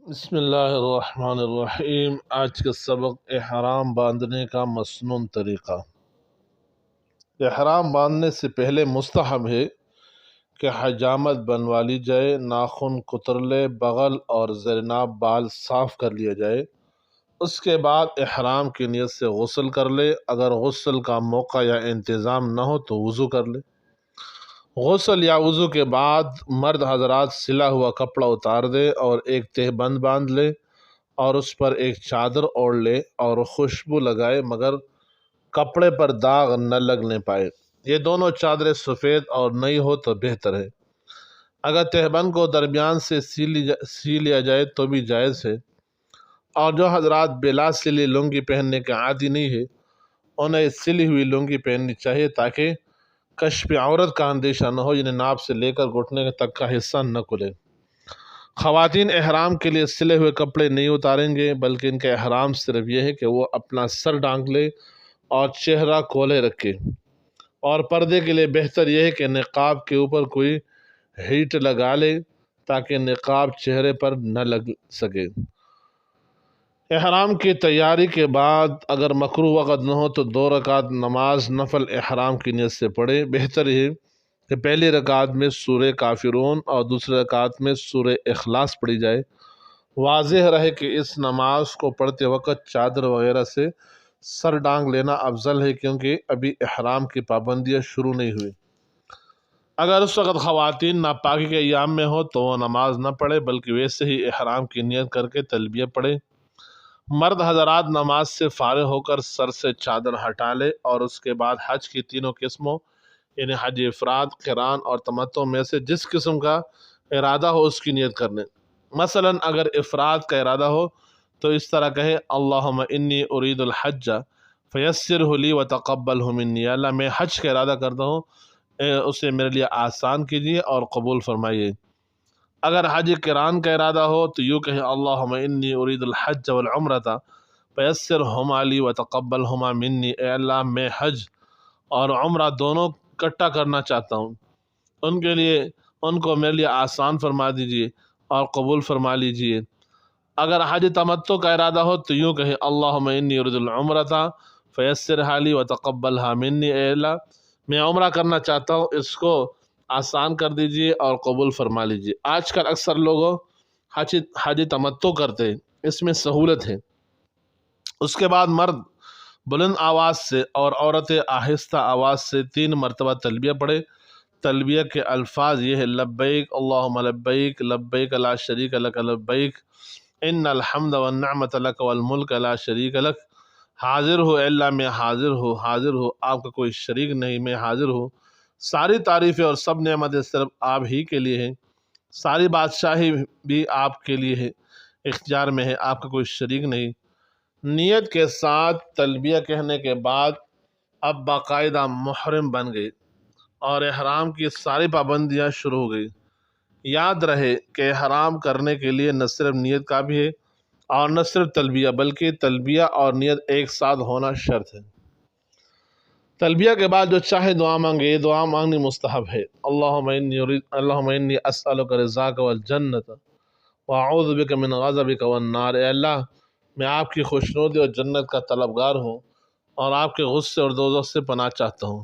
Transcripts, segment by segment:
بسم اللہ الرحمن الرحیم۔ آج کا سبق احرام باندھنے کا مسنون طریقہ۔ احرام باندھنے سے پہلے مستحب ہے کہ حجامت بنوا لی جائے، ناخن کتر لے، بغل اور زیرناب بال صاف کر لیا جائے۔ اس کے بعد احرام کی نیت سے غسل کر لے۔ اگر غسل کا موقع یا انتظام نہ ہو تو وضو کر لے۔ غسل یا وضو کے بعد مرد حضرات سلا ہوا کپڑا اتار دے اور ایک تہہ بند باندھ لے اور اس پر ایک چادر اوڑھ لے اور خوشبو لگائے مگر کپڑے پر داغ نہ لگنے پائے۔ یہ دونوں چادریں سفید اور نئی ہو تو بہتر ہے۔ اگر تہبند کو درمیان سے سی لیا جائے تو بھی جائز ہے۔ اور جو حضرات بلا سلی لنگی پہننے کے عادی نہیں ہے انہیں سلی ہوئی لنگی پہننی چاہیے تاکہ کشف عورت کا اندیشہ نہ ہو، یعنی ناپ سے لے کر گھٹنے تک کا حصہ نہ کھلے۔ خواتین احرام کے لیے سلے ہوئے کپڑے نہیں اتاریں گے بلکہ ان کا احرام صرف یہ ہے کہ وہ اپنا سر ڈھانک لے اور چہرہ کھولے رکھے۔ اور پردے کے لیے بہتر یہ ہے کہ نقاب کے اوپر کوئی ہیٹ لگا لے تاکہ نقاب چہرے پر نہ لگ سکے۔ احرام کی تیاری کے بعد اگر مکروہ وقت نہ ہو تو 2 رکعت نماز نفل احرام کی نیت سے پڑھے۔ بہتر ہے کہ پہلی رکعت میں سورہ کافرون اور دوسری رکعت میں سورہ اخلاص پڑھی جائے۔ واضح رہے کہ اس نماز کو پڑھتے وقت چادر وغیرہ سے سر ڈانگ لینا افضل ہے کیونکہ ابھی احرام کی پابندیاں شروع نہیں ہوئی۔ اگر اس وقت خواتین ناپاکی کے ایام میں ہو تو وہ نماز نہ پڑھے بلکہ ویسے ہی احرام کی نیت کر کے تلبیہ پڑھے۔ مرد حضرات نماز سے فارغ ہو کر سر سے چادر ہٹا لے اور اس کے بعد حج کی تینوں قسموں یعنی حج افراد، قران اور تمتع میں سے جس قسم کا ارادہ ہو اس کی نیت کر لیں۔ مثلا اگر افراد کا ارادہ ہو تو اس طرح کہے اللہم انی ارید الحج فیسرہ لی وتقبلہ منی، اللہ میں حج کا ارادہ کرتا ہوں، اسے میرے لیے آسان کیجیے اور قبول فرمائیے۔ اگر حج قران کا ارادہ ہو تو یوں کہے اللہم انی ارید الحج والعمرۃ فیسرہما لی وتقبلہما منی، اے اللہ میں حج اور عمرہ دونوں اکٹھا کرنا چاہتا ہوں، ان کو میرے لیے آسان فرما دیجیے اور قبول فرما لیجیے۔ اگر حج تمتع کا ارادہ ہو تو یوں کہے اللہم انی ارید العمرۃ فیسرھا لی وتقبلھا منی، اے اللہ میں عمرہ کرنا چاہتا ہوں، اس کو آسان کر دیجیے اور قبول فرما لیجیے۔ آج کل اکثر لوگوں حج تمتع کرتے ہیں، اس میں سہولت ہے۔ اس کے بعد مرد بلند آواز سے اور عورتیں آہستہ آواز سے 3 مرتبہ تلبیہ پڑھے۔ تلبیہ کے الفاظ یہ ہے لبیک اللہم لبیک، لبیک لا شریک لک لبیک، ان الحمد والنعمت لک والملک لا شریک لک، حاضر ہو اے اللہ میں حاضر ہو آپ کا کوئی شریک نہیں، میں حاضر ہوں، ساری تعریفیں اور سب نعمتیں صرف آپ ہی کے لیے ہیں، ساری بادشاہی بھی آپ کے لیے ہے، اختیار میں ہے، آپ کا کوئی شریک نہیں۔ نیت کے ساتھ تلبیہ کہنے کے بعد اب باقاعدہ محرم بن گئے اور احرام کی ساری پابندیاں شروع ہو گئی۔ یاد رہے کہ احرام کرنے کے لیے نہ صرف نیت کا بھی ہے اور نہ صرف تلبیہ بلکہ تلبیہ اور نیت ایک ساتھ ہونا شرط ہے۔ تلبیہ کے بعد جو چاہے دعا مانگے، یہ دعا مانگنی مستحب ہے۔ اللہم انی اسألک رضاک والجنت واعوذ بک من غضبک والنار، اے اللہ میں آپ کی خوشنودی اور جنت کا طلبگار ہوں اور آپ کے غصے اور دوزخ سے پناہ چاہتا ہوں۔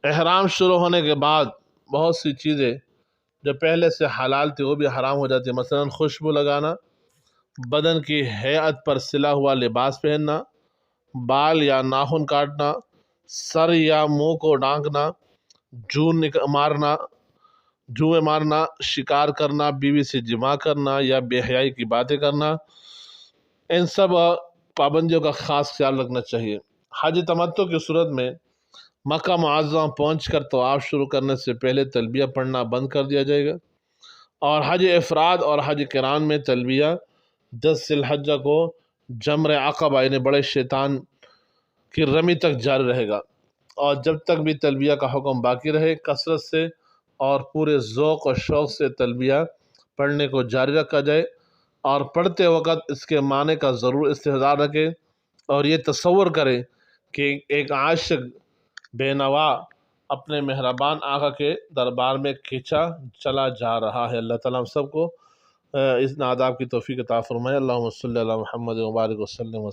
احرام شروع ہونے کے بعد بہت سی چیزیں جو پہلے سے حلال تھی وہ بھی حرام ہو جاتی ہیں، مثلا خوشبو لگانا، بدن کی ہیئت پر سلا ہوا لباس پہننا، بال یا ناخن کاٹنا، سر یا منہ کو ڈھانکنا، جوئیں مارنا، شکار کرنا، بیوی سے جماع کرنا یا بے حیائی کی باتیں کرنا، ان سب پابندیوں کا خاص خیال رکھنا چاہیے۔ حج تمتع کی صورت میں مکہ معظمہ پہنچ کر طواف شروع کرنے سے پہلے تلبیہ پڑھنا بند کر دیا جائے گا، اور حج افراد اور حج قران میں تلبیہ 10 ذی الحجہ کو جمر عقبہ یعنی بڑے شیطان کی رمی تک جاری رہے گا، اور جب تک بھی تلبیہ کا حکم باقی رہے کثرت سے اور پورے ذوق و شوق سے تلبیہ پڑھنے کو جاری رکھا جائے، اور پڑھتے وقت اس کے معنی کا ضرور استحضار رکھے اور یہ تصور کرے کہ ایک عاشق بے نوا اپنے مہربان آقا کے دربار میں کھینچا چلا جا رہا ہے۔ اللہ تعالیٰ ہم سب کو اس آداب کی توفیق عطا فرمائے۔ اللہم صلی علی محمد و بارک وسلم۔